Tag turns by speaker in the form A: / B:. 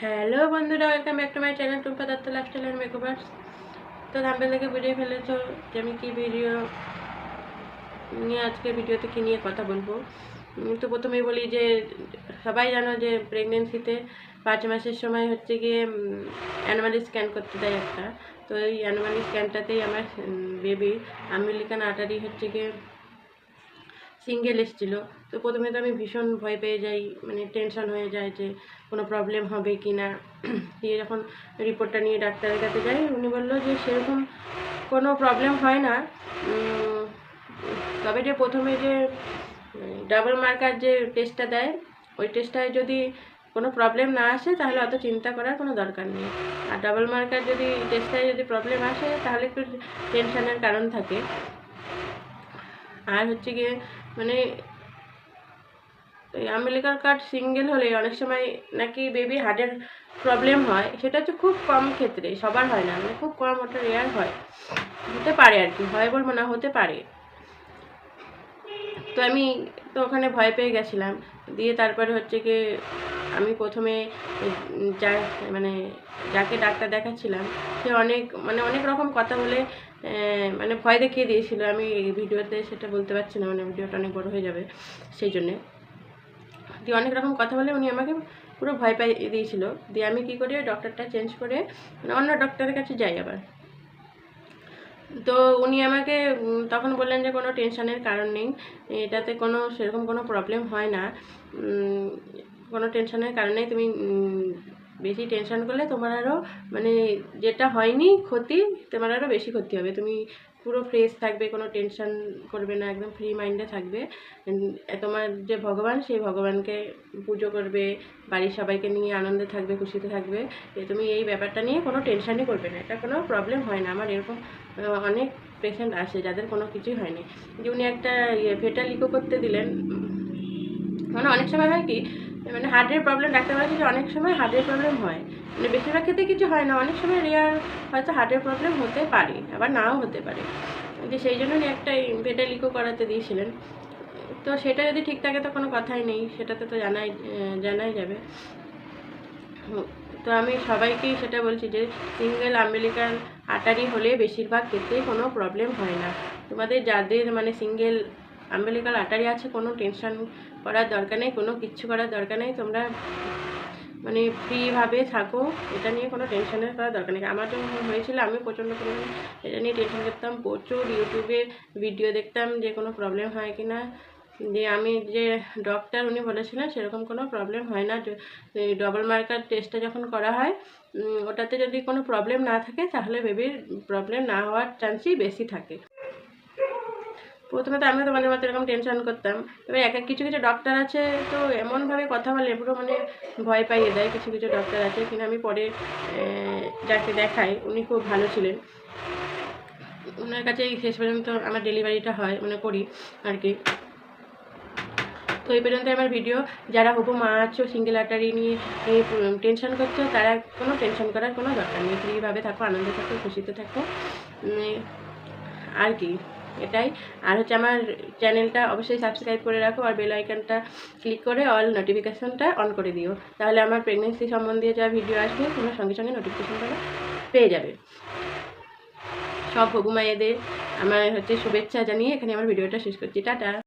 A: Hello বন্ধুরা, welcome back to my channel Tumpa Dutta lifestyle and makeovers. তো thumbnail থেকে বুঝে ফেলেছো যে আমি কী ভিডিও নিয়ে আজকে ভিডিওতে কী নিয়ে কথা বলবো। তো প্রথমেই বলি যে সবাই জানো যে প্রেগনেন্সিতে 5 মাসের সময় হচ্ছে গিয়ে অ্যানুয়ালি স্ক্যান করতে দেয় একটা। তো এই অ্যানুয়ালি স্ক্যানটাতেই আমার বেবি আম্বিলিকান আর্টারি হচ্ছে গিয়ে সিঙ্গেল এসেছিলো। তো প্রথমে তো আমি ভীষণ ভয় পেয়ে যাই, মানে টেনশন হয়ে যায় যে কোনো প্রবলেম হবে কি না। দিয়ে যখন রিপোর্টটা নিয়ে ডাক্তারের কাছে যাই, উনি বললো যে সেরকম কোনো প্রবলেম হয় না, তবে যে প্রথমে যে ডাবল মার্কার যে টেস্টটা দেয়, ওই টেস্টটায় যদি কোনো প্রবলেম না আসে তাহলে অত চিন্তা করার কোনো দরকার নেই। আর ডাবল মার্কার যদি টেস্টটায় যদি প্রবলেম আসে তাহলে একটু টেনশনের কারণ থাকে। আর হচ্ছে গিয়ে মানে আম্বিলিকাল কার্ড সিঙ্গেল হলে অনেক সময় নাকি বেবি হার্টের প্রবলেম হয়, সেটা হচ্ছে খুব কম ক্ষেত্রে, সবার হয় না, মানে খুব কম, ওটা রেয়ার হয়, হতে পারে আর কি, হয় বলবো না, হতে পারে। তো আমি তো ওখানে ভয় পেয়ে গেছিলাম। দিয়ে তারপরে হচ্ছে কি আমি প্রথমে যাকে ডাক্তার দেখাচ্ছিলাম সে অনেক রকম কথা বলে মানে ভয় দেখিয়ে দিয়েছিল। আমি ভিডিওতে সেটা বলতে পারছি না, মানে ভিডিওটা অনেক বড় হয়ে যাবে সেই জন্যে। দিয়ে অনেক রকম কথা বলে উনি আমাকে পুরো ভয় পাইয়ে দিয়েছিল। দিয়ে আমি কী করি, ডক্টরটা চেঞ্জ করে অন্য ডক্টরের কাছে যাই আবার। তো উনি আমাকে তখন বললেন যে কোনো টেনশনের কারণ নেই, এটাতে কোনো সেরকম কোনো প্রবলেম হয় না, কোনো টেনশনের কারণ নেই, তুমি বেশি টেনশন করলে তোমার আরও মানে যেটা হয়নি ক্ষতি, তোমার আরও বেশি ক্ষতি হবে। তুমি পুরো ফ্রেশ থাকবে, কোনো টেনশন করবে না, একদম ফ্রি মাইন্ডে থাকবে। তোমার যে ভগবান, সেই ভগবানকে পুজো করবে, বাড়ির সবাইকে নিয়ে আনন্দে থাকবে, খুশিতে থাকবে। তুমি এই ব্যাপারটা নিয়ে কোনো টেনশনই করবে না, এটা কোনো প্রবলেম হয় না। আমার এরকম অনেক পেশেন্ট আসে যাদের কোনো কিছুই হয়নি। যে উনি একটা ফেটাল ইকো করতে দিলেন, মানে অনেক সময় হয় কি, মানে হার্টের প্রবলেম, ডাক্তার বলেছে যে অনেক সময় হার্টের প্রবলেম হয়, মানে বেশিরভাগ ক্ষেত্রে কিছু হয় না, অনেক সময় রেয়ার হয়তো হার্টের প্রবলেম হতে পারে, আবার নাও হতে পারে। যে সেই জন্য উনি একটা ফেটাল ইকো করাতে দিয়েছিলেন। তো সেটা যদি ঠিক থাকে তো কোনো কথাই নেই, সেটাতে তো জানাই যাবে। তো আমি সবাইকেই সেটা বলছি যে সিঙ্গেল আম্বিলিকাল আর্টারি হলে বেশিরভাগ ক্ষেত্রেই কোনো প্রবলেম হয় না। তোমাদের যাদের মানে সিঙ্গেল আম্বিলিকাল আর্টারি আছে, কোনো টেনশন করার দরকার নেই, কোনো কিচ্ছু করার দরকার নেই, তোমরা মানে ফ্রিভাবে থাকো, এটা নিয়ে কোনো টেনশনের করার দরকার নেই। আমার যখন হয়েছিল আমি প্রচণ্ড পরিমাণে এটা নিয়ে টেনশন করতাম, প্রচুর ইউটিউবে ভিডিও দেখতাম যে কোনো প্রবলেম হয় কি না। যে আমি যে ডক্টর উনি বলেছিলেন সেরকম কোনো প্রবলেম হয় না। ডবল মার্কার টেস্টটা যখন করা হয়, ওটাতে যদি কোনো প্রবলেম না থাকে তাহলে বেবির প্রবলেম না হওয়ার চান্সই বেশি থাকে। প্রথমে তো আমিও তোমাদের মতো এরকম টেনশন করতাম। এবার কিছু ডক্টর আছে তো এমনভাবে কথা বলে পুরো মানে ভয় পাইয়ে দেয়। কিছু ডক্টর আছে, কিন্তু আমি পরে যাকে দেখাই উনি খুব ভালো ছিলেন, ওনার কাছেই শেষ পর্যন্ত আমার ডেলিভারিটা হয়, মানে করি আর কি। তো এই পর্যন্ত আমার ভিডিও। যারা হবু মা আছো, সিঙ্গেল আর্টারি নিয়ে টেনশন করছো, তারা কোনো টেনশন করার কোনো দরকার নেই, ফ্রিভাবে থাকো, আনন্দে থাকো, খুশিতে থাকো, আর কি এটাই। আর হচ্ছে আমার চ্যানেলটা অবশ্যই সাবস্ক্রাইব করে রাখো, আর বেল আইকনটা ক্লিক করে অল নোটিফিকেশনটা অন করে দিও, তাহলে আমার প্রেগনেন্সি সম্বন্ধে যা ভিডিও আসবে তোমরা সঙ্গে সঙ্গে নোটিফিকেশনটা পেয়ে যাবে। সব হবু মায়েদের আমার হচ্ছে শুভেচ্ছা জানিয়ে এখানে আমার ভিডিওটা শেষ করছি। টাটা।